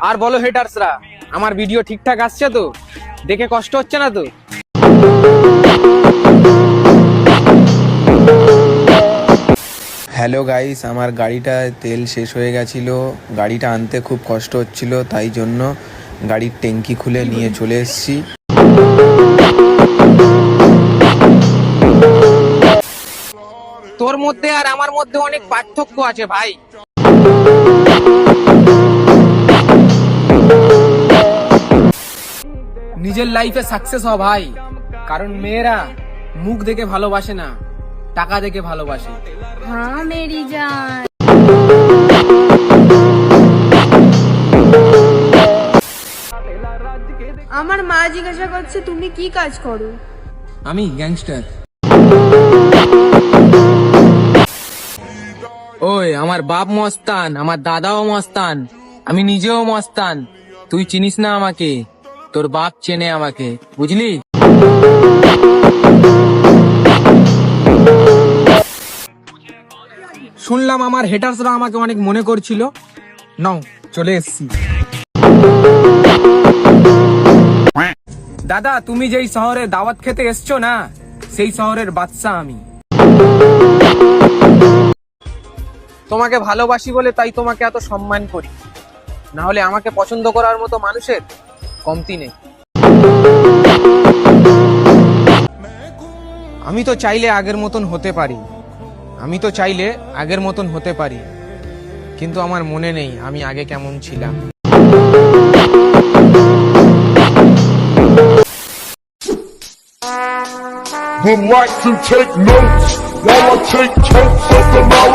আর বলো হেটার্সরা, আমার ভিডিও ঠিকঠাক আসছে তো? দেখে কষ্ট হচ্ছে না তো? হ্যালো গাইস, আমার গাড়িটায় তেল শেষ হয়ে গেছিল। গাড়িটা আনতে খুব কষ্ট হচ্ছিল, তাই জন্য গাড়ির ট্যাঙ্কি খুলে নিয়ে চলে এসেছি। তোর মধ্যে আর আমার মধ্যে অনেক পার্থক্য আছে ভাই। নিজের লাইফে সাকসেস হ ভাই, কারণ মেয়েরা মুখ দেখে ভালোবাসে না, টাকা দেখে ভালোবাসে। हाँ मेरी जान। আমার মা জিজ্ঞাসা করছে তুমি কি কাজ করো? আমি গ্যাংস্টার। ওই আমার বাপ মস্তান, আমার দাদাও মস্তান, আমি নিজেও মস্তান। তুই চিনিস না আমাকে, তোর বাপ চেনে আমাকে, বুঝলি? শুনলাম আমার হেটার্সরা আমাকে অনেক মনে করছিল। নাও চলে এসেছি। দাদা, তুমি যেই শহরে দাওয়াত খেতে এসছো না, সেই শহরের বাদশা আমি। তোমাকে ভালোবাসি বলে তাই তোমাকে এত সম্মান করি, না হলে আমাকে পছন্দ করার মতো মানুষের কমতি নেই। আমি তো চাইলে আগের মতন হতে পারি, কিন্তু আমার মনে নেই আমি আগে কেমন ছিলাম। Would like to take notes while I take totes of the knowledge.